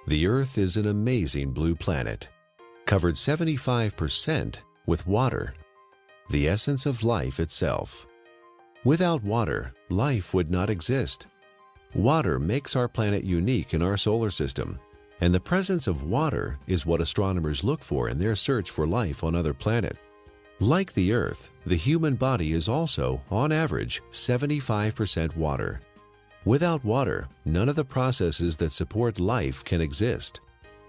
The Earth is an amazing blue planet, covered 75% with water, the essence of life itself. Without water, life would not exist. Water makes our planet unique in our solar system, and the presence of water is what astronomers look for in their search for life on other planets. Like the Earth, the human body is also, on average, 75% water. Without water, none of the processes that support life can exist.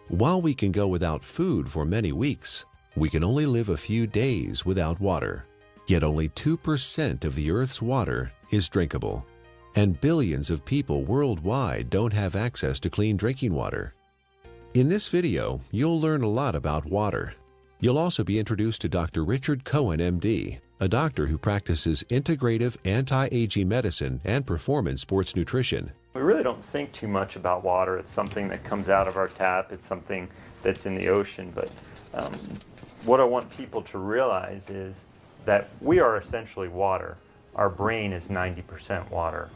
While we can go without food for many weeks, we can only live a few days without water. Yet only 2% of the Earth's water is drinkable, and billions of people worldwide don't have access to clean drinking water. In this video, you'll learn a lot about water. You'll also be introduced to Dr. Richard Cohen, MD, a doctor who practices integrative anti-aging medicine and performance sports nutrition. We really don't think too much about water. It's something that comes out of our tap. It's something that's in the ocean. But what I want people to realize is that we are essentially water. Our brain is 90% water.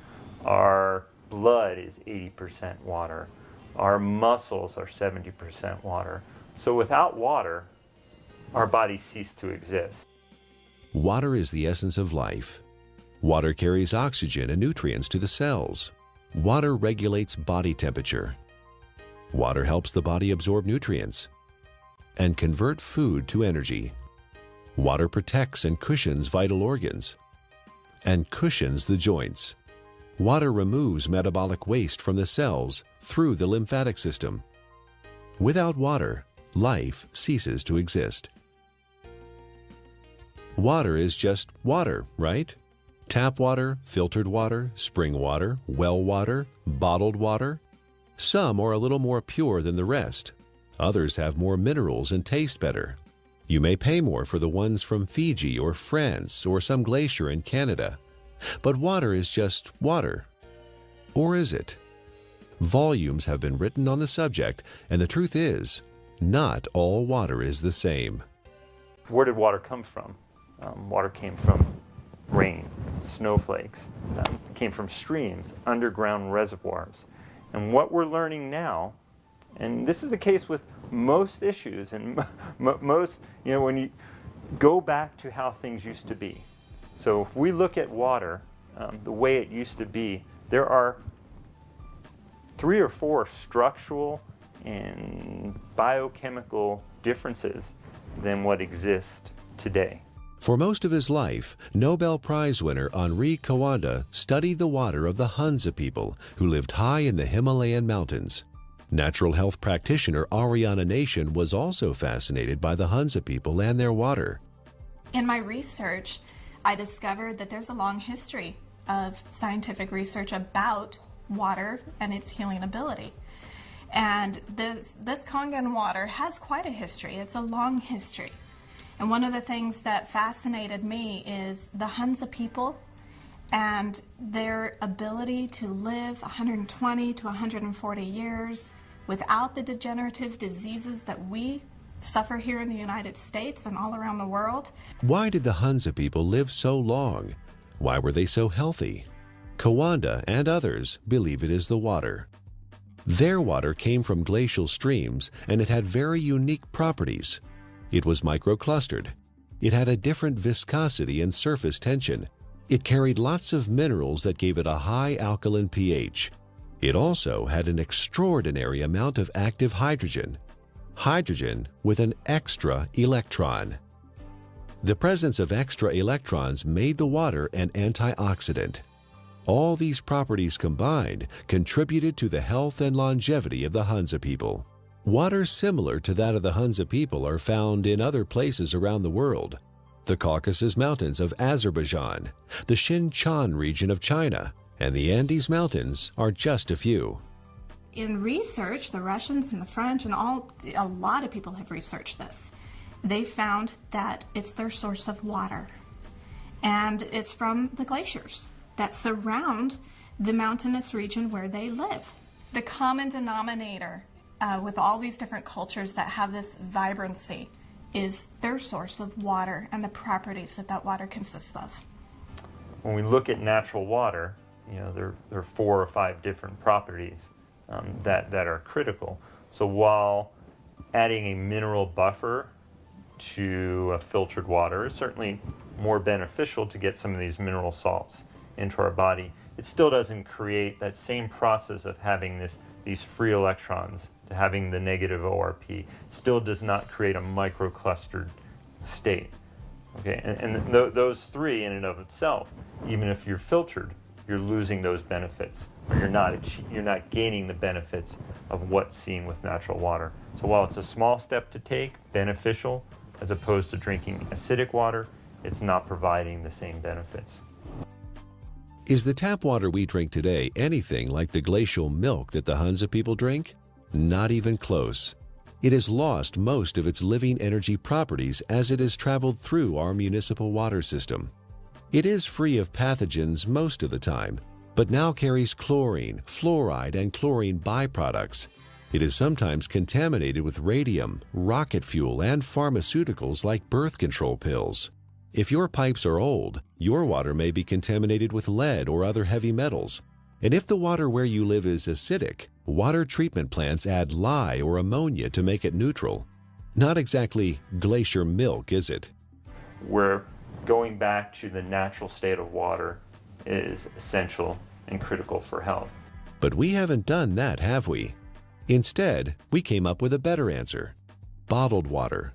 Our blood is 80% water. Our muscles are 70% water. So without water, our bodies cease to exist. Water is the essence of life. Water carries oxygen and nutrients to the cells. Water regulates body temperature. Water helps the body absorb nutrients and convert food to energy. Water protects and cushions vital organs and cushions the joints. Water removes metabolic waste from the cells through the lymphatic system. Without water, life ceases to exist. Water is just water, right? Tap water, filtered water, spring water, well water, bottled water. Some are a little more pure than the rest. Others have more minerals and taste better. You may pay more for the ones from Fiji or France or some glacier in Canada. But water is just water. Or is it? Volumes have been written on the subject, and the truth is, not all water is the same. Where did water come from? Water came from rain, snowflakes, came from streams, underground reservoirs. And what we're learning now, and this is the case with most issues, and most, when you go back to how things used to be. So if we look at water, the way it used to be, there are 3 or 4 structural and biochemical differences than what exists today. For most of his life, Nobel Prize winner Henri Coanda studied the water of the Hunza people who lived high in the Himalayan mountains. Natural health practitioner Ariana Nation was also fascinated by the Hunza people and their water. In my research, I discovered that there's a long history of scientific research about water and its healing ability. And this Kangen water has quite a history. It's a long history. And one of the things that fascinated me is the Hunza people and their ability to live 120 to 140 years without the degenerative diseases that we suffer here in the United States and all around the world. Why did the Hunza people live so long? Why were they so healthy? Coanda and others believe it is the water. Their water came from glacial streams, and it had very unique properties. It was microclustered. It had a different viscosity and surface tension. It carried lots of minerals that gave it a high alkaline pH. It also had an extraordinary amount of active hydrogen. Hydrogen with an extra electron. The presence of extra electrons made the water an antioxidant. All these properties combined contributed to the health and longevity of the Hunza people. Water similar to that of the Hunza people are found in other places around the world. The Caucasus Mountains of Azerbaijan, the Xinjiang region of China, and the Andes Mountains are just a few. In research, the Russians and the French and a lot of people have researched this. They found that it's their source of water. And it's from the glaciers that surround the mountainous region where they live. The common denominator with all these different cultures that have this vibrancy is their source of water and the properties that that water consists of. When we look at natural water, there are 4 or 5 different properties that are critical. So while adding a mineral buffer to a filtered water is certainly more beneficial to get some of these mineral salts into our body, it still doesn't create that same process of having these free electrons, to having the negative ORP. Still does not create a microclustered state. Okay, and those three in and of itself, even if you're filtered, you're losing those benefits, or you're not gaining the benefits of what's seen with natural water. So while it's a small step to take, beneficial, as opposed to drinking acidic water, it's not providing the same benefits. Is the tap water we drink today anything like the glacial milk that the Hunza people drink? Not even close. It has lost most of its living energy properties as it has traveled through our municipal water system. It is free of pathogens most of the time, but now carries chlorine, fluoride, and chlorine byproducts. It is sometimes contaminated with radium, rocket fuel, and pharmaceuticals like birth control pills. If your pipes are old, your water may be contaminated with lead or other heavy metals. And if the water where you live is acidic, water treatment plants add lye or ammonia to make it neutral. Not exactly glacier milk, is it? Where going back to the natural state of water is essential and critical for health. But we haven't done that, have we? Instead, we came up with a better answer: bottled water.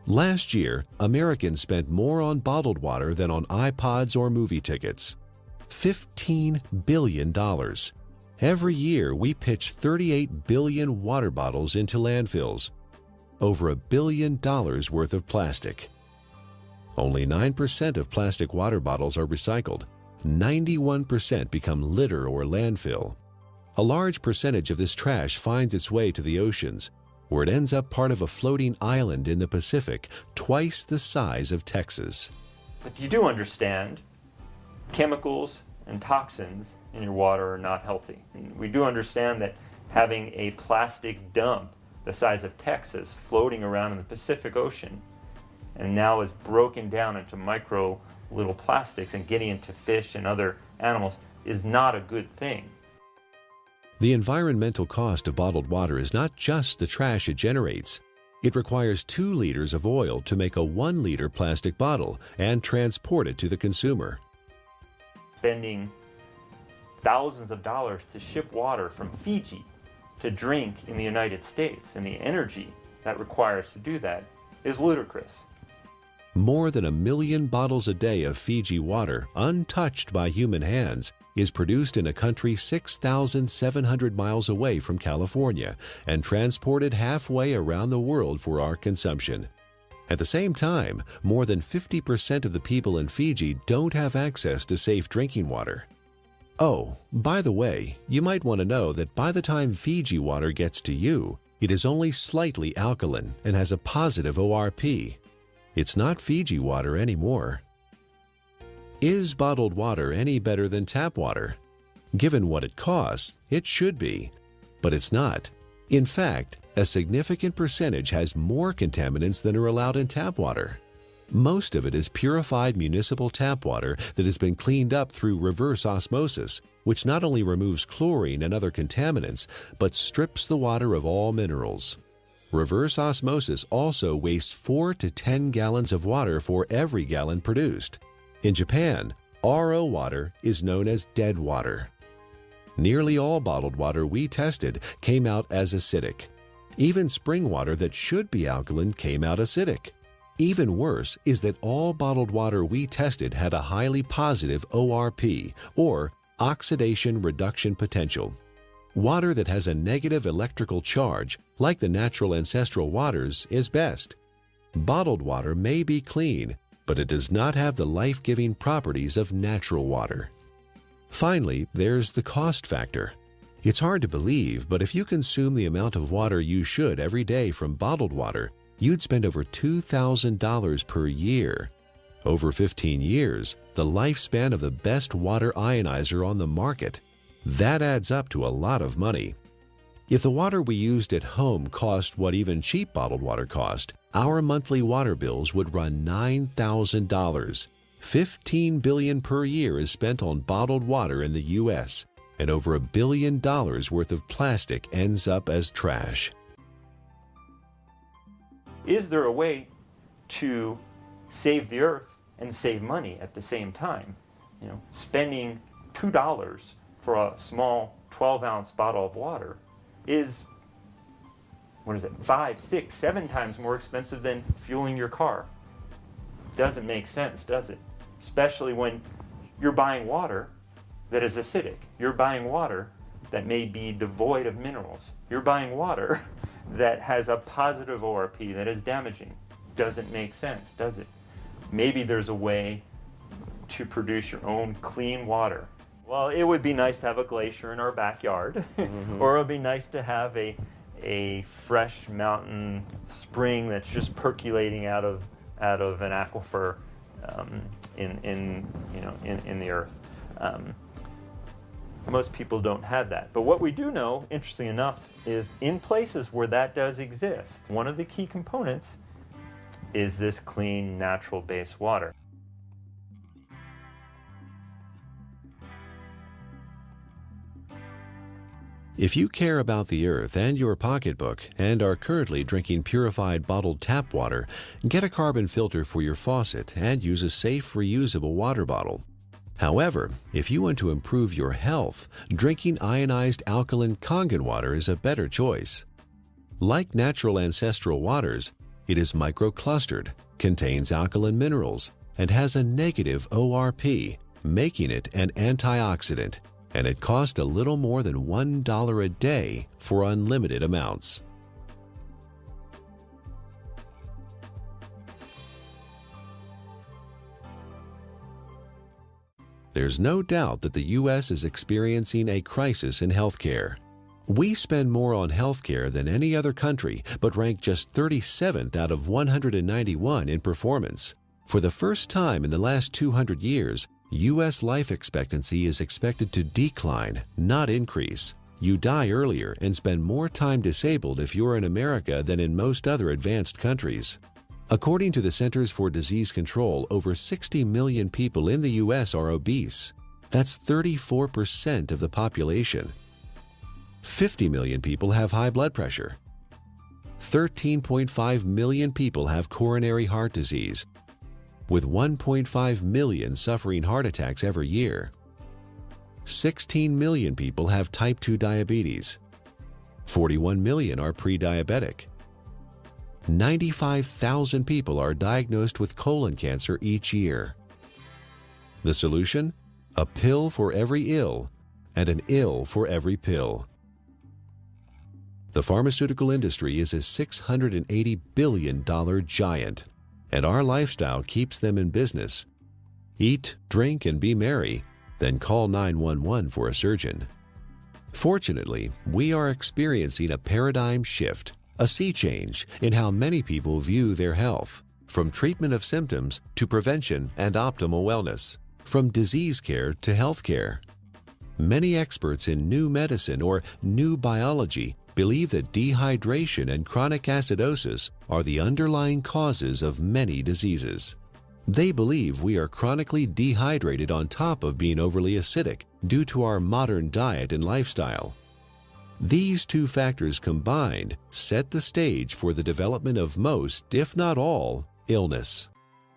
Last year, Americans spent more on bottled water than on iPods or movie tickets. $15 billion. Every year, we pitch 38 billion water bottles into landfills. Over $1 billion worth of plastic. Only 9% of plastic water bottles are recycled. 91% become litter or landfill. A large percentage of this trash finds its way to the oceans, where it ends up part of a floating island in the Pacific, twice the size of Texas. But you do understand chemicals and toxins in your water are not healthy. And we do understand that having a plastic dump the size of Texas floating around in the Pacific Ocean and now is broken down into micro little plastics and getting into fish and other animals is not a good thing. The environmental cost of bottled water is not just the trash it generates. It requires 2 liters of oil to make a 1-liter plastic bottle and transport it to the consumer. Spending thousands of dollars to ship water from Fiji to drink in the United States, and the energy that requires to do that is ludicrous. More than 1 million bottles a day of Fiji water, untouched by human hands, is produced in a country 6,700 miles away from California and transported halfway around the world for our consumption. At the same time, more than 50% of the people in Fiji don't have access to safe drinking water. Oh, by the way, you might want to know that by the time Fiji water gets to you, it is only slightly alkaline and has a positive ORP. It's not Fiji water anymore. Is bottled water any better than tap water? Given what it costs, it should be, but it's not. In fact, a significant percentage has more contaminants than are allowed in tap water. Most of it is purified municipal tap water that has been cleaned up through reverse osmosis, which not only removes chlorine and other contaminants, but strips the water of all minerals. Reverse osmosis also wastes 4 to 10 gallons of water for every gallon produced. In Japan, RO water is known as dead water. Nearly all bottled water we tested came out as acidic. Even spring water that should be alkaline came out acidic. Even worse is that all bottled water we tested had a highly positive ORP, or oxidation reduction potential. Water that has a negative electrical charge, like the natural ancestral waters, is best. Bottled water may be clean, but it does not have the life-giving properties of natural water. Finally, there's the cost factor. It's hard to believe, but if you consume the amount of water you should every day from bottled water, you'd spend over $2,000 per year. Over 15 years, the lifespan of the best water ionizer on the market. That adds up to a lot of money. If the water we used at home cost what even cheap bottled water cost, our monthly water bills would run $9,000. $15 billion per year is spent on bottled water in the U.S. and over $1 billion worth of plastic ends up as trash. Is there a way to save the earth and save money at the same time? You know, spending $2 for a small 12-ounce bottle of water is, what is it, 5, 6, 7 times more expensive than fueling your car. Doesn't make sense, does it? Especially when you're buying water that is acidic. You're buying water that may be devoid of minerals. You're buying water that has a positive ORP that is damaging. Doesn't make sense, does it? Maybe there's a way to produce your own clean water. Well, it would be nice to have a glacier in our backyard, or it would be nice to have a fresh mountain spring that's just percolating out of an aquifer in the earth. Most people don't have that. But what we do know, interestingly enough, is in places where that does exist, one of the key components is this clean, natural-based water. If you care about the earth and your pocketbook and are currently drinking purified bottled tap water, get a carbon filter for your faucet and use a safe, reusable water bottle. However, if you want to improve your health, drinking ionized alkaline Kangen water is a better choice. Like natural ancestral waters, it is microclustered, contains alkaline minerals, and has a negative ORP, making it an antioxidant, and it costs a little more than $1 a day for unlimited amounts. There's no doubt that the U.S. is experiencing a crisis in healthcare. We spend more on healthcare than any other country, but rank just 37th out of 191 in performance. For the first time in the last 200 years, U.S. life expectancy is expected to decline, not increase. You die earlier and spend more time disabled if you're in America than in most other advanced countries. According to the Centers for Disease Control, over 60 million people in the U.S. are obese. That's 34% of the population. 50 million people have high blood pressure. 13.5 million people have coronary heart disease, with 1.5 million suffering heart attacks every year. 16 million people have type 2 diabetes. 41 million are pre-diabetic. 95,000 people are diagnosed with colon cancer each year. The solution? A pill for every ill and an ill for every pill. The pharmaceutical industry is a $680 billion giant, and our lifestyle keeps them in business. Eat, drink, and be merry, then call 911 for a surgeon. Fortunately, we are experiencing a paradigm shift, a sea change in how many people view their health, from treatment of symptoms to prevention and optimal wellness, from disease care to health care. Many experts in new medicine or new biology believe that dehydration and chronic acidosis are the underlying causes of many diseases. They believe we are chronically dehydrated on top of being overly acidic due to our modern diet and lifestyle. These two factors combined set the stage for the development of most, if not all, illness.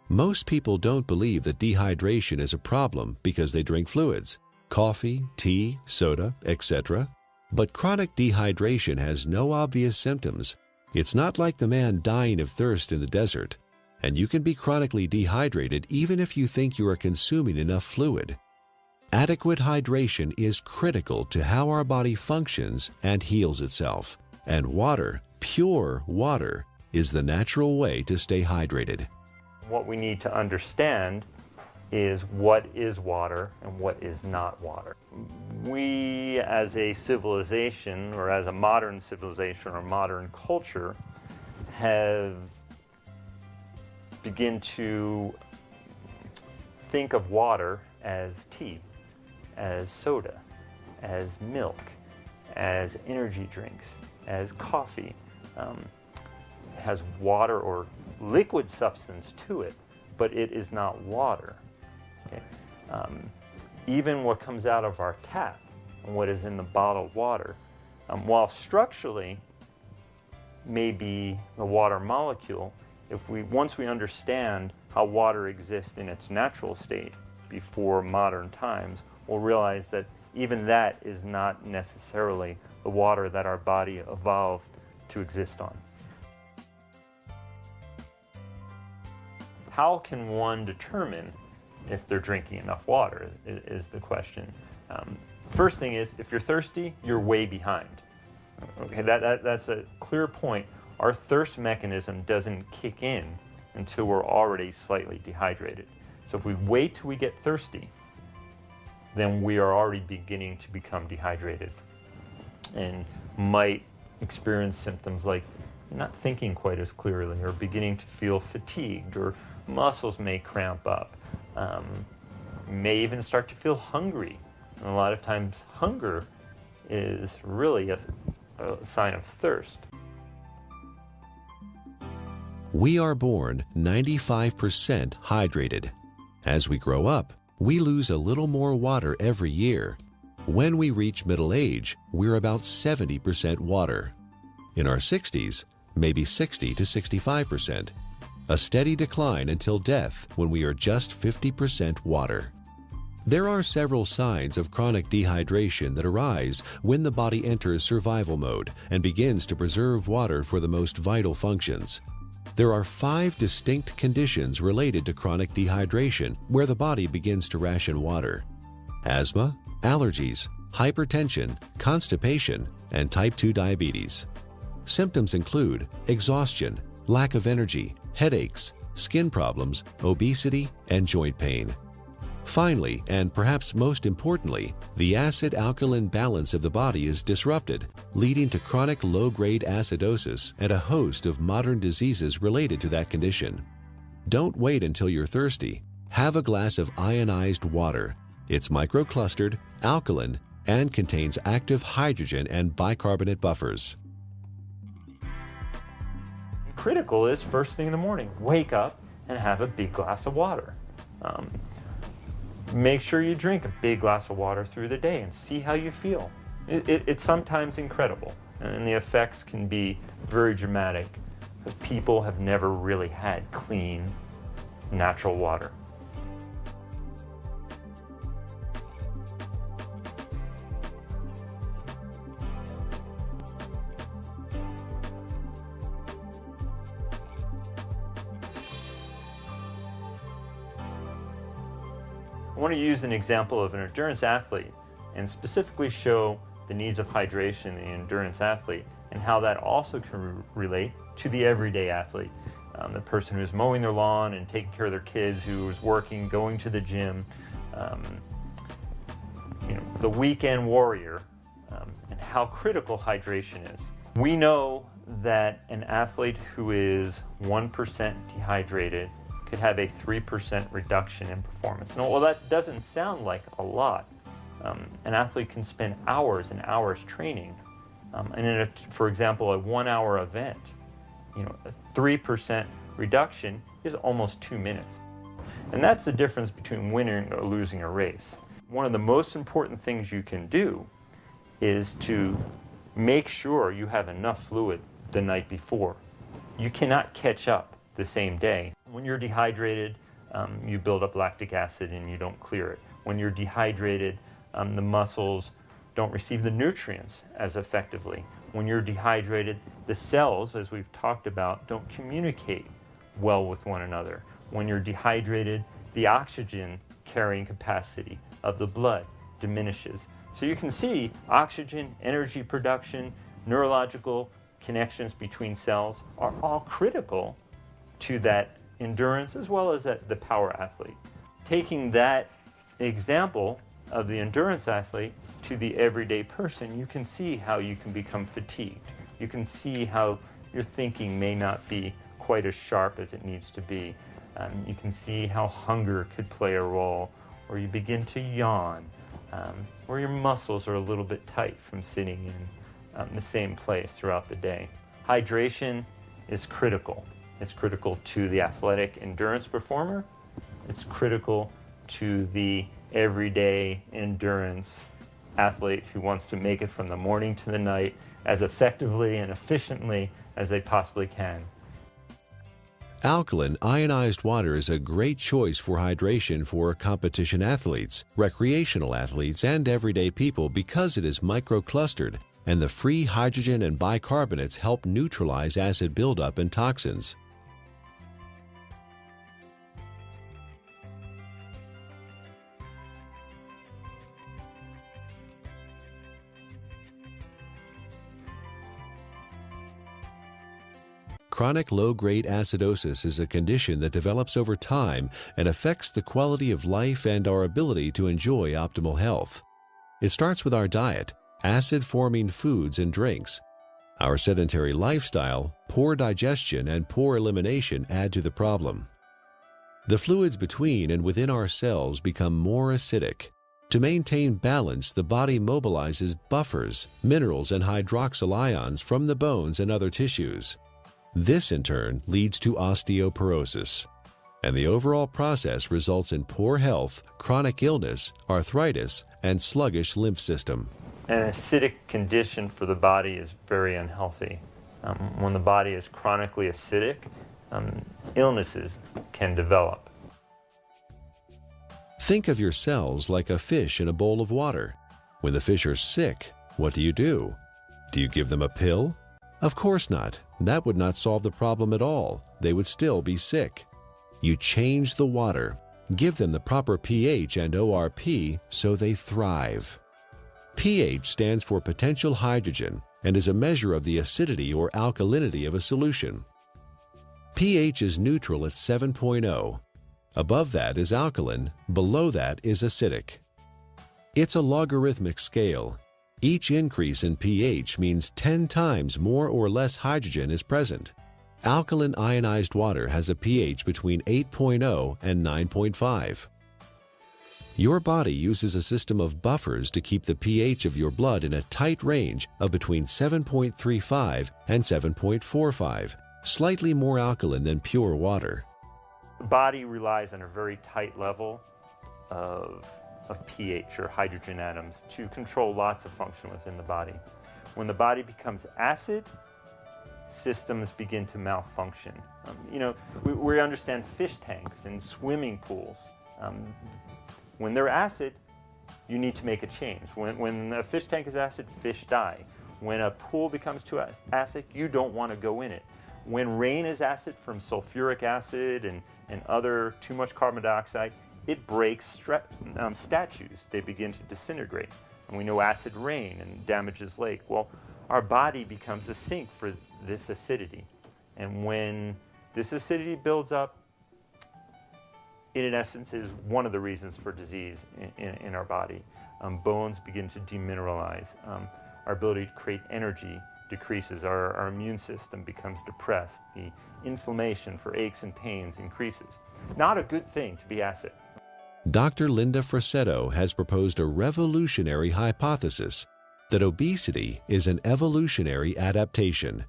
Most people don't believe that dehydration is a problem because they drink fluids, coffee, tea, soda, etc. But chronic dehydration has no obvious symptoms. It's not like the man dying of thirst in the desert, and you can be chronically dehydrated even if you think you are consuming enough fluid. Adequate hydration is critical to how our body functions and heals itself, and water, pure water, is the natural way to stay hydrated. What we need to understand is what is water and what is not water. We as a civilization, or as a modern civilization or modern culture, have begun to think of water as tea, as soda, as milk, as energy drinks, as coffee. Has water or liquid substance to it, but it is not water. Okay? Even what comes out of our tap and what is in the bottled water. While structurally may be the water molecule, once we understand how water exists in its natural state before modern times, we'll realize that even that is not necessarily the water that our body evolved to exist on. How can one determine if they're drinking enough water is the question. First thing is, if you're thirsty, you're way behind. Okay, that's a clear point. Our thirst mechanism doesn't kick in until we're already slightly dehydrated. So if we wait till we get thirsty, then we are already beginning to become dehydrated and might experience symptoms like not thinking quite as clearly, or beginning to feel fatigued, or muscles may cramp up, may even start to feel hungry. And a lot of times hunger is really a sign of thirst. We are born 95% hydrated. As we grow up, we lose a little more water every year. When we reach middle age, we're about 70% water. In our 60s, maybe 60 to 65%. A steady decline until death when we are just 50% water. There are several signs of chronic dehydration that arise when the body enters survival mode and begins to preserve water for the most vital functions. There are 5 distinct conditions related to chronic dehydration where the body begins to ration water: asthma, allergies, hypertension, constipation, and type 2 diabetes. Symptoms include exhaustion, lack of energy, headaches, skin problems, obesity, and joint pain. Finally, and perhaps most importantly, the acid-alkaline balance of the body is disrupted, leading to chronic low-grade acidosis and a host of modern diseases related to that condition. Don't wait until you're thirsty. Have a glass of ionized water. It's microclustered, alkaline, and contains active hydrogen and bicarbonate buffers. Critical is first thing in the morning, wake up and have a big glass of water. Make sure you drink a big glass of water through the day and see how you feel. It's sometimes incredible, and the effects can be very dramatic, because people have never really had clean, natural water. I want to use an example of an endurance athlete and specifically show the needs of hydration in the endurance athlete and how that also can relate to the everyday athlete. The person who's mowing their lawn and taking care of their kids, who is working, going to the gym, the weekend warrior, and how critical hydration is. We know that an athlete who is 1% dehydrated could have a 3% reduction in performance. Now, well, that doesn't sound like a lot. An athlete can spend hours and hours training, and in for example, a 1-hour event, a 3% reduction is almost 2 minutes. And that's the difference between winning or losing a race. One of the most important things you can do is to make sure you have enough fluid the night before. You cannot catch up the same day. When you're dehydrated, you build up lactic acid and you don't clear it. When you're dehydrated, the muscles don't receive the nutrients as effectively. When you're dehydrated, the cells, as we've talked about, don't communicate well with one another. When you're dehydrated, the oxygen carrying capacity of the blood diminishes. So you can see oxygen, energy production, neurological connections between cells are all critical to that endurance as well as the power athlete. Taking that example of the endurance athlete to the everyday person, you can see how you can become fatigued. You can see how your thinking may not be quite as sharp as it needs to be. You can see how hunger could play a role, or you begin to yawn, or your muscles are a little bit tight from sitting in the same place throughout the day. Hydration is critical. It's critical to the athletic endurance performer. It's critical to the everyday endurance athlete who wants to make it from the morning to the night as effectively and efficiently as they possibly can. Alkaline ionized water is a great choice for hydration for competition athletes, recreational athletes, and everyday people because it is microclustered, and the free hydrogen and bicarbonates help neutralize acid buildup and toxins. Chronic low-grade acidosis is a condition that develops over time and affects the quality of life and our ability to enjoy optimal health. It starts with our diet, acid-forming foods and drinks. Our sedentary lifestyle, poor digestion, and poor elimination add to the problem. The fluids between and within our cells become more acidic. To maintain balance, the body mobilizes buffers, minerals, and hydroxyl ions from the bones and other tissues. This, in turn, leads to osteoporosis, and the overall process results in poor health, chronic illness, arthritis, and sluggish lymph system. An acidic condition for the body is very unhealthy. When the body is chronically acidic, illnesses can develop. Think of your cells like a fish in a bowl of water. When the fish are sick, what do? Do you give them a pill? Of course not. That would not solve the problem at all. They would still be sick. You change the water, give them the proper pH and ORP so they thrive. pH stands for potential hydrogen and is a measure of the acidity or alkalinity of a solution. pH is neutral at 7.0. Above that is alkaline, below that is acidic. It's a logarithmic scale. Each increase in pH means 10 times more or less hydrogen is present. Alkaline ionized water has a pH between 8.0 and 9.5. Your body uses a system of buffers to keep the pH of your blood in a tight range of between 7.35 and 7.45, slightly more alkaline than pure water. The body relies on a very tight level of pH or hydrogen atoms to control lots of function within the body. When the body becomes acid, systems begin to malfunction. We understand fish tanks and swimming pools. When they're acid, you need to make a change. When a fish tank is acid, fish die. When a pool becomes too acid, you don't want to go in it. When rain is acid from sulfuric acid and other too much carbon dioxide, it breaks statues. They begin to disintegrate. And we know acid rain and damages lake. Well, our body becomes a sink for this acidity. And when this acidity builds up, it in essence is one of the reasons for disease in our body. Bones begin to demineralize. Our ability to create energy decreases. Our immune system becomes depressed. The inflammation for aches and pains increases. Not a good thing to be acid. Dr. Linda Frassetto has proposed a revolutionary hypothesis that obesity is an evolutionary adaptation.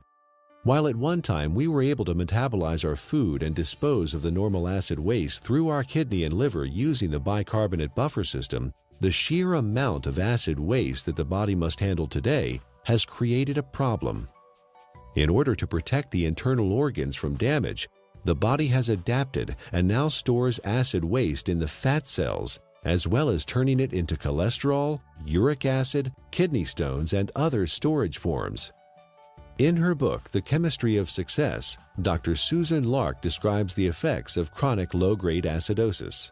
While at one time we were able to metabolize our food and dispose of the normal acid waste through our kidney and liver using the bicarbonate buffer system, the sheer amount of acid waste that the body must handle today has created a problem. In order to protect the internal organs from damage, the body has adapted and now stores acid waste in the fat cells, as well as turning it into cholesterol, uric acid, kidney stones, and other storage forms. In her book, The Chemistry of Success, Dr. Susan Lark describes the effects of chronic low-grade acidosis.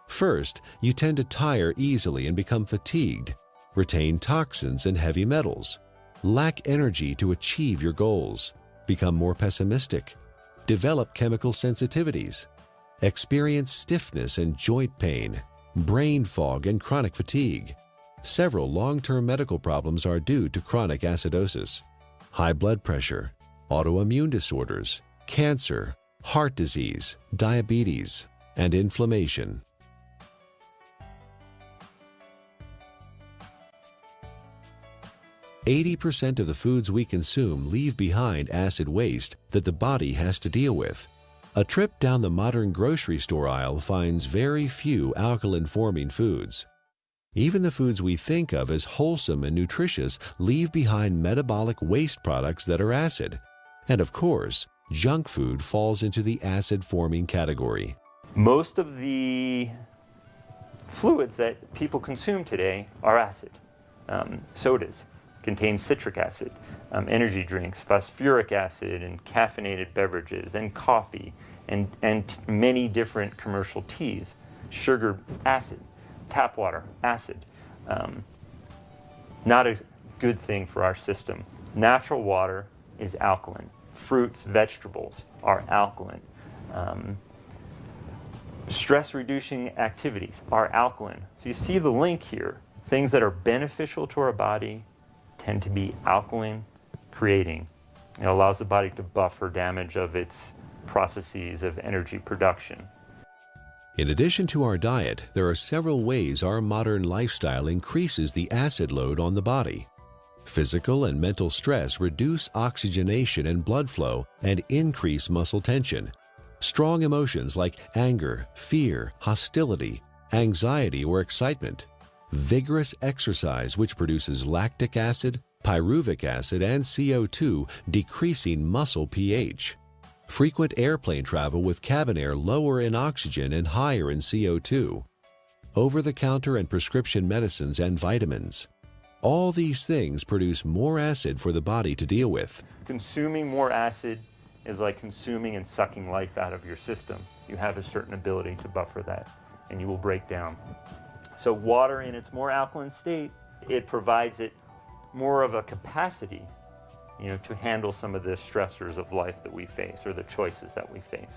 First, you tend to tire easily and become fatigued, retain toxins and heavy metals, lack energy to achieve your goals, become more pessimistic, develop chemical sensitivities, experience stiffness and joint pain, brain fog, and chronic fatigue. Several long-term medical problems are due to chronic acidosis: high blood pressure, autoimmune disorders, cancer, heart disease, diabetes, and inflammation. "80% of the foods we consume leave behind acid waste that the body has to deal with. A trip down the modern grocery store aisle finds very few alkaline-forming foods. Even the foods we think of as wholesome and nutritious leave behind metabolic waste products that are acid. And of course, junk food falls into the acid-forming category. Most of the fluids that people consume today are acid. Sodas contain citric acid, energy drinks, phosphoric acid, and caffeinated beverages, and coffee, and many different commercial teas. Sugar, acid. Tap water, acid. Not a good thing for our system. Natural water is alkaline. Fruits, vegetables are alkaline. Stress-reducing activities are alkaline. So you see the link here. Things that are beneficial to our body tend to be alkaline creating. It allows the body to buffer damage of its processes of energy production. In addition to our diet, there are several ways our modern lifestyle increases the acid load on the body. Physical and mental stress reduce oxygenation and blood flow and increase muscle tension. Strong emotions like anger, fear, hostility, anxiety, or excitement. Vigorous exercise, which produces lactic acid, pyruvic acid, and CO2, decreasing muscle pH. Frequent airplane travel with cabin air lower in oxygen and higher in CO2. Over-the-counter and prescription medicines and vitamins. All these things produce more acid for the body to deal with. Consuming more acid is like consuming and sucking life out of your system. You have a certain ability to buffer that, and you will break down. So water in its more alkaline state, it provides it more of a capacity, to handle some of the stressors of life that we face, or the choices that we face.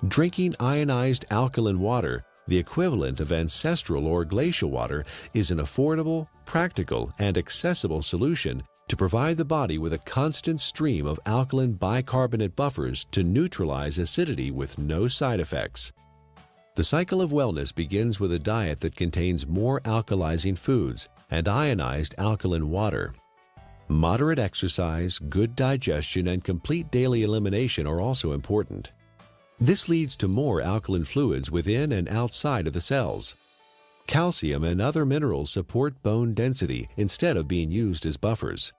Drinking ionized alkaline water, the equivalent of ancestral or glacial water, is an affordable, practical, and accessible solution to provide the body with a constant stream of alkaline bicarbonate buffers to neutralize acidity with no side effects. The cycle of wellness begins with a diet that contains more alkalizing foods and ionized alkaline water. Moderate exercise, good digestion, and complete daily elimination are also important. This leads to more alkaline fluids within and outside of the cells. Calcium and other minerals support bone density instead of being used as buffers.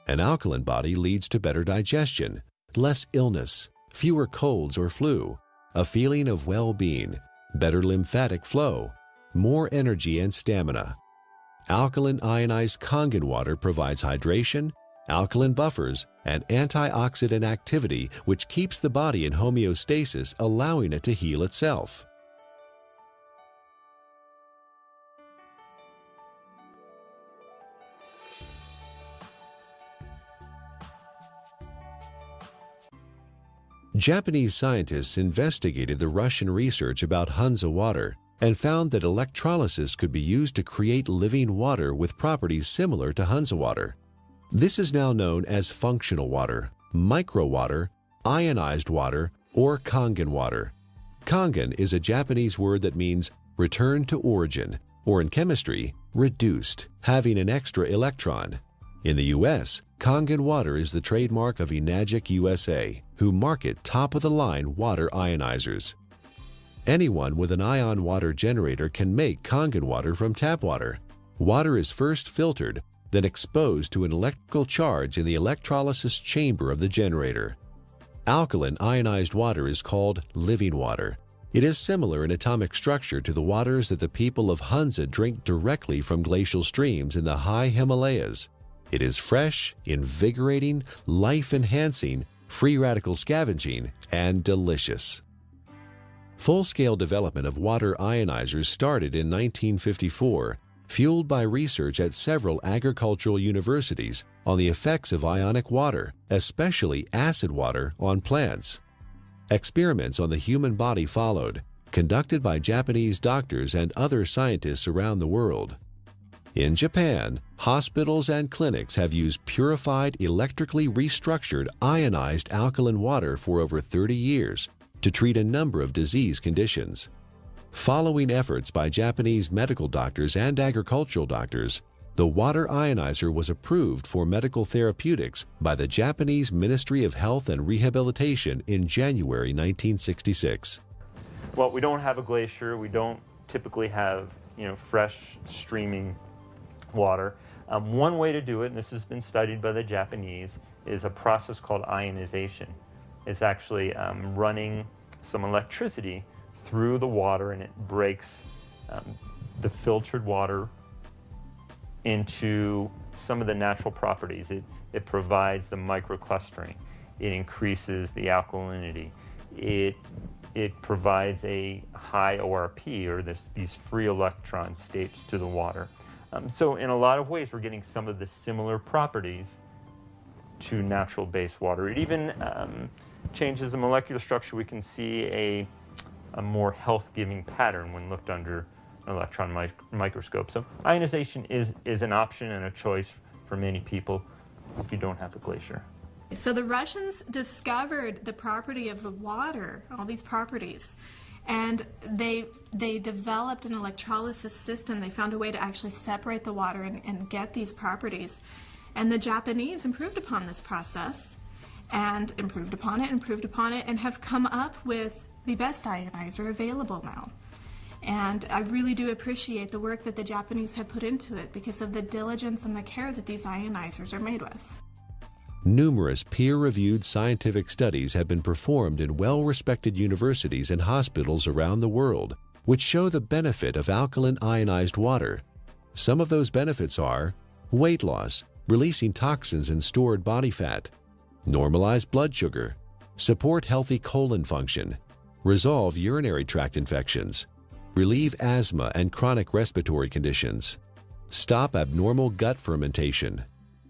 An alkaline body leads to better digestion, less illness, fewer colds or flu, a feeling of well-being, better lymphatic flow, more energy and stamina. Alkaline ionized Kangen water provides hydration, alkaline buffers, and antioxidant activity, which keeps the body in homeostasis, allowing it to heal itself. Japanese scientists investigated the Russian research about Hansa water and found that electrolysis could be used to create living water with properties similar to Hansa water. This is now known as functional water, microwater, ionized water, or Kangen water. Kangen is a Japanese word that means return to origin, or in chemistry, reduced, having an extra electron. In the U.S., Kangen water is the trademark of Enagic USA, who market top-of-the-line water ionizers. Anyone with an ion water generator can make Kangen water from tap water. Water is first filtered, then exposed to an electrical charge in the electrolysis chamber of the generator. Alkaline ionized water is called living water. It is similar in atomic structure to the waters that the people of Hansa drink directly from glacial streams in the high Himalayas. It is fresh, invigorating, life-enhancing, free radical scavenging, and delicious. Full-scale development of water ionizers started in 1954, fueled by research at several agricultural universities on the effects of ionic water, especially acid water, on plants. Experiments on the human body followed, conducted by Japanese doctors and other scientists around the world. In Japan, hospitals and clinics have used purified, electrically restructured, ionized alkaline water for over 30 years to treat a number of disease conditions. Following efforts by Japanese medical doctors and agricultural doctors, the water ionizer was approved for medical therapeutics by the Japanese Ministry of Health and Rehabilitation in January 1966. Well, we don't have a glacier. We don't typically have fresh streaming water. One way to do it, and this has been studied by the Japanese, is a process called ionization. It's actually running some electricity through the water, and it breaks the filtered water into some of the natural properties. It provides the microclustering. It increases the alkalinity. It provides a high ORP, or these free electron states, to the water. So in a lot of ways, we're getting some of the similar properties to natural base water. It even changes the molecular structure. We can see a more health-giving pattern when looked under an electron microscope. So ionization is an option and a choice for many people if you don't have a glacier. So the Russians discovered the property of the water, all these properties, and they developed an electrolysis system. They found a way to actually separate the water and get these properties. And the Japanese improved upon this process and improved upon it, and have come up with the best ionizer available now. And I really do appreciate the work that the Japanese have put into it because of the diligence and the care that these ionizers are made with. Numerous peer-reviewed scientific studies have been performed in well-respected universities and hospitals around the world, which show the benefit of alkaline ionized water. Some of those benefits are weight loss, releasing toxins and stored body fat, normalize blood sugar, support healthy colon function, resolve urinary tract infections, relieve asthma and chronic respiratory conditions, stop abnormal gut fermentation,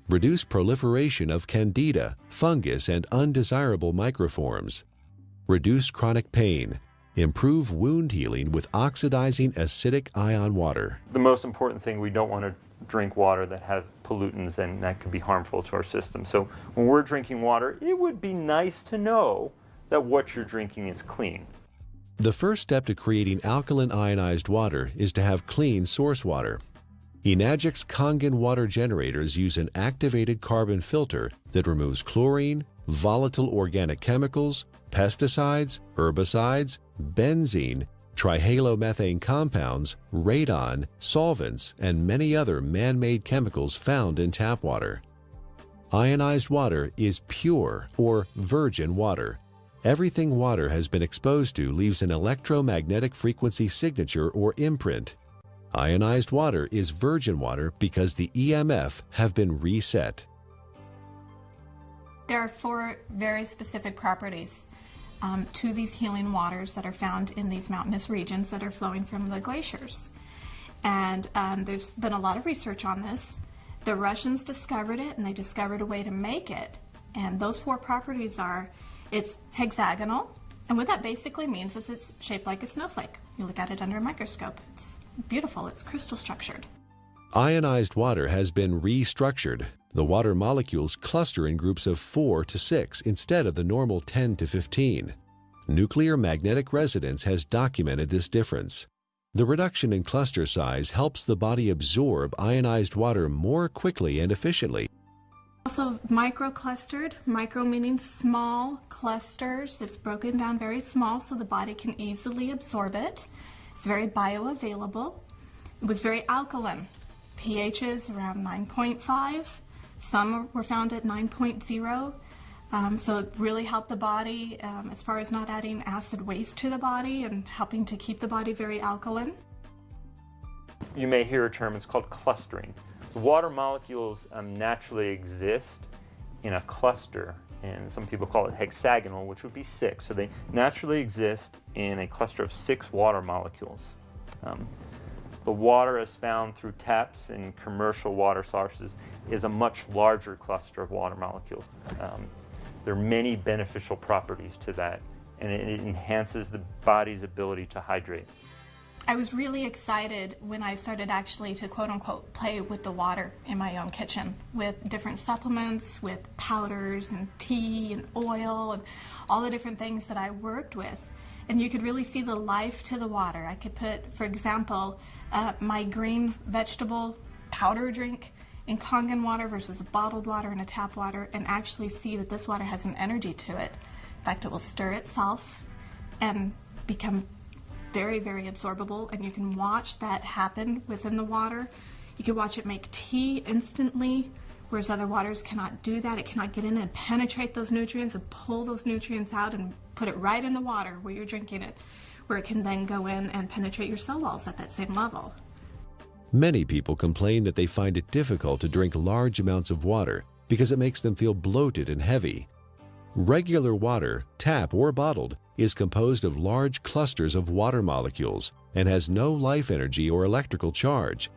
reduce proliferation of candida, fungus, and undesirable microforms, reduce chronic pain, improve wound healing with oxidizing acidic ion water. The most important thing, we don't want to drink water that has pollutants, and that could be harmful to our system. So when we're drinking water, it would be nice to know that what you're drinking is clean. The first step to creating alkaline ionized water is to have clean source water. Enagic's Kangen Water generators use an activated carbon filter that removes chlorine, volatile organic chemicals, pesticides, herbicides, benzene, trihalomethane compounds, radon, solvents, and many other man-made chemicals found in tap water. Ionized water is pure or virgin water. Everything water has been exposed to leaves an electromagnetic frequency signature or imprint. Ionized water is virgin water because the EMF have been reset. There are 4 very specific properties to these healing waters that are found in these mountainous regions that are flowing from the glaciers. And there's been a lot of research on this. The Russians discovered it, and they discovered a way to make it. And those 4 properties are, it's hexagonal, and what that basically means is it's shaped like a snowflake. You look at it under a microscope. It's beautiful. It's crystal structured. Ionized water has been restructured. The water molecules cluster in groups of 4 to 6 instead of the normal 10 to 15. Nuclear magnetic resonance has documented this difference. The reduction in cluster size helps the body absorb ionized water more quickly and efficiently. Also microclustered, micro meaning small clusters. It's broken down very small so the body can easily absorb it. It's very bioavailable. It was very alkaline. pHs around 9.5. Some were found at 9.0. So it really helped the body as far as not adding acid waste to the body and helping to keep the body very alkaline. You may hear a term, it's called clustering. The water molecules naturally exist in a cluster, and some people call it hexagonal, which would be 6. So they naturally exist in a cluster of 6 water molecules. The water as found through taps and commercial water sources is a much larger cluster of water molecules. There are many beneficial properties to that, and it enhances the body's ability to hydrate. I was really excited when I started actually to quote-unquote play with the water in my own kitchen with different supplements, with powders and tea and oil and all the different things that I worked with. And you could really see the life to the water. I could put, for example, my green vegetable powder drink in Kangen water versus bottled water and a tap water, and actually see that this water has an energy to it. In fact, it will stir itself and become very, very absorbable, and you can watch that happen within the water. You can watch it make tea instantly, whereas other waters cannot do that. It cannot get in and penetrate those nutrients and pull those nutrients out and put it right in the water where you're drinking it, where it can then go in and penetrate your cell walls at that same level. Many people complain that they find it difficult to drink large amounts of water because it makes them feel bloated and heavy. Regular water, tap or bottled, is composed of large clusters of water molecules and has no life energy or electrical charge.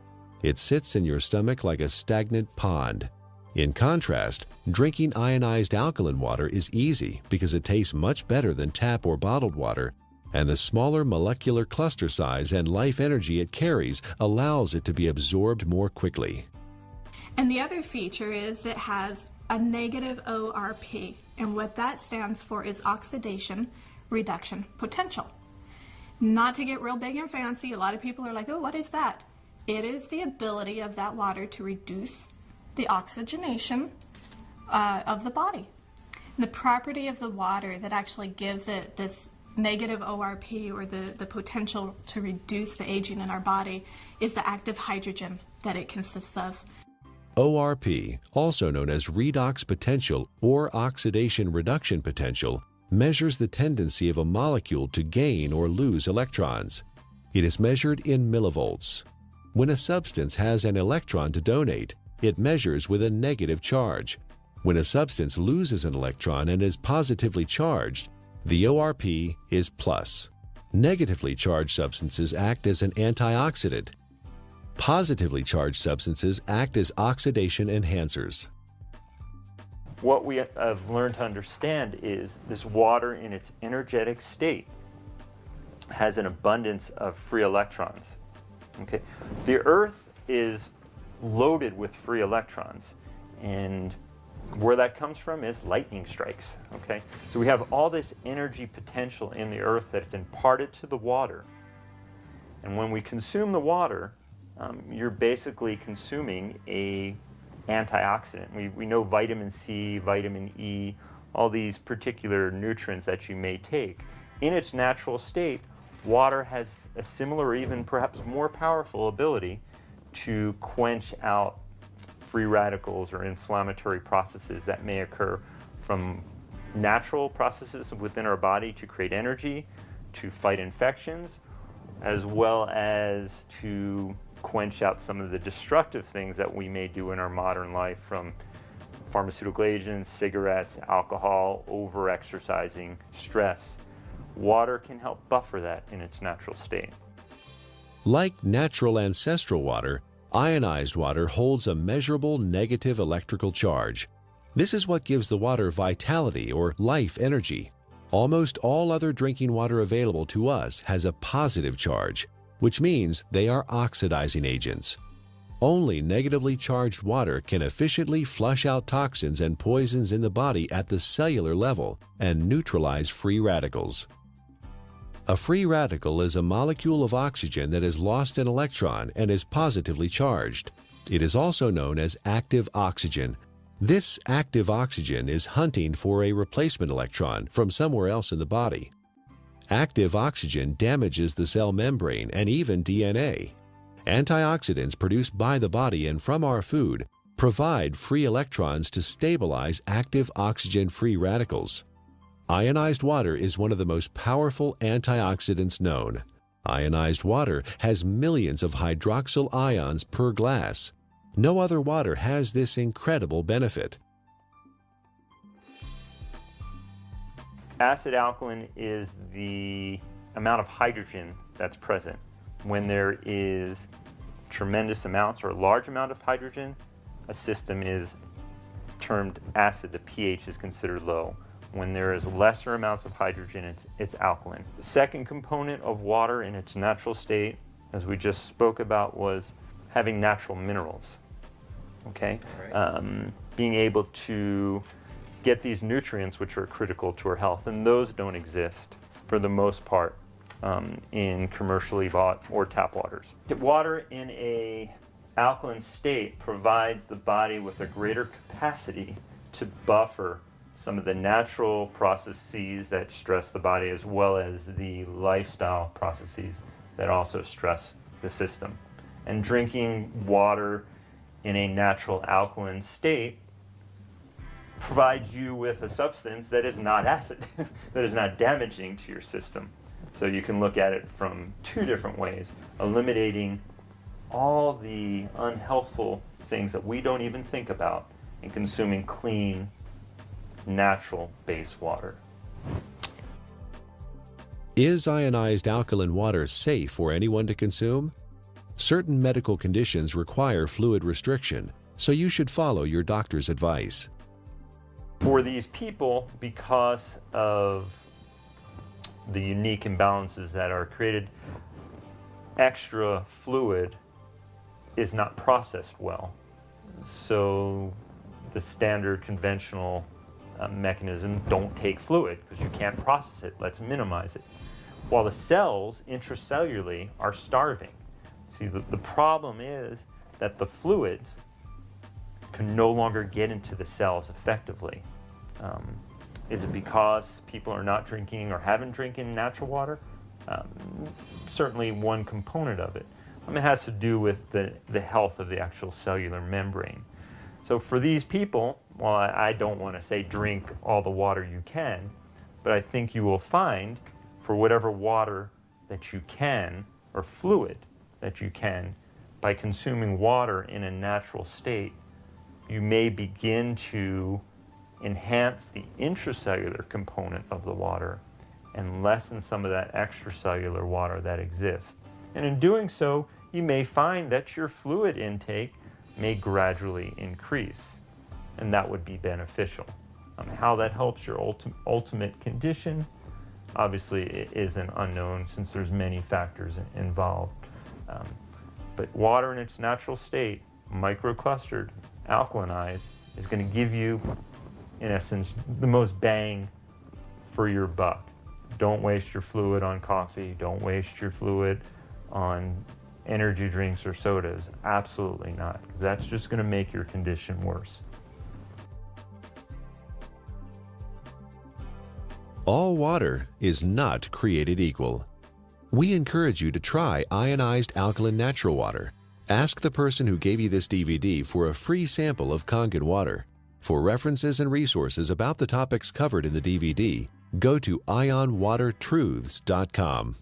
It sits in your stomach like a stagnant pond. In contrast, drinking ionized alkaline water is easy because it tastes much better than tap or bottled water, and the smaller molecular cluster size and life energy it carries allows it to be absorbed more quickly. And the other feature is it has a negative ORP, and what that stands for is oxidation reduction potential. Not to get real big and fancy, a lot of people are like, oh, what is that? It is the ability of that water to reduce the oxygenation of the body. And the property of the water that actually gives it this negative ORP, or the potential to reduce the aging in our body, is the active hydrogen that it consists of. ORP, also known as redox potential or oxidation reduction potential, measures the tendency of a molecule to gain or lose electrons. It is measured in millivolts. When a substance has an electron to donate, it measures with a negative charge. When a substance loses an electron and is positively charged, the ORP is plus. Negatively charged substances act as an antioxidant. Positively charged substances act as oxidation enhancers. What we have learned to understand is this water in its energetic state has an abundance of free electrons. Okay? The Earth is loaded with free electrons, and where that comes from is lightning strikes. Okay? So we have all this energy potential in the Earth that's imparted to the water, and when we consume the water, you're basically consuming a antioxidant. We know vitamin C, vitamin E, all these particular nutrients that you may take. In its natural state, water has a similar or even perhaps more powerful ability to quench out free radicals or inflammatory processes that may occur from natural processes within our body to create energy, to fight infections, as well as to quench out some of the destructive things that we may do in our modern life, from pharmaceutical agents, cigarettes, alcohol, over-exercising, stress. Water can help buffer that in its natural state. Like natural ancestral water, ionized water holds a measurable negative electrical charge. This is what gives the water vitality or life energy. Almost all other drinking water available to us has a positive charge, which means they are oxidizing agents. Only negatively charged water can efficiently flush out toxins and poisons in the body at the cellular level and neutralize free radicals. A free radical is a molecule of oxygen that has lost an electron and is positively charged. It is also known as active oxygen. This active oxygen is hunting for a replacement electron from somewhere else in the body. Active oxygen damages the cell membrane and even DNA. Antioxidants produced by the body and from our food provide free electrons to stabilize active oxygen-free radicals. Ionized water is one of the most powerful antioxidants known. Ionized water has millions of hydroxyl ions per glass. No other water has this incredible benefit. Acid alkaline is the amount of hydrogen that's present. When there is tremendous amounts or a large amount of hydrogen, a system is termed acid. The pH is considered low. When there is lesser amounts of hydrogen, it's alkaline. The second component of water in its natural state, as we just spoke about, was having natural minerals. Okay? Right. Being able to get these nutrients which are critical to our health, and those don't exist for the most part in commercially bought or tap waters. Water in a alkaline state provides the body with a greater capacity to buffer some of the natural processes that stress the body, as well as the lifestyle processes that also stress the system. And drinking water in a natural alkaline state provides you with a substance that is not acid, that is not damaging to your system. So you can look at it from two different ways, eliminating all the unhealthful things that we don't even think about and consuming clean, natural base water. Is ionized alkaline water safe for anyone to consume? Certain medical conditions require fluid restriction, so you should follow your doctor's advice. For these people, because of the unique imbalances that are created, extra fluid is not processed well. So the standard conventional mechanism, don't take fluid because you can't process it. Let's minimize it. While the cells intracellularly are starving. See, the problem is that the fluids can no longer get into the cells effectively. Is it because people are not drinking or haven't drinking natural water? Certainly one component of it. It has to do with the health of the actual cellular membrane. So for these people, well, I don't want to say drink all the water you can, but I think you will find for whatever water that you can, or fluid that you can, by consuming water in a natural state, you may begin to enhance the intracellular component of the water and lessen some of that extracellular water that exists. And in doing so, you may find that your fluid intake may gradually increase, and that would be beneficial. How that helps your ultimate condition, obviously it is an unknown since there's many factors involved. But water in its natural state, microclustered, alkalinized, is going to give you, in essence, the most bang for your buck. Don't waste your fluid on coffee. Don't waste your fluid on energy drinks or sodas. Absolutely not. That's just going to make your condition worse. All water is not created equal. We encourage you to try ionized alkaline natural water. Ask the person who gave you this DVD for a free sample of Kangen Water. For references and resources about the topics covered in the DVD, go to ionwatertruths.com.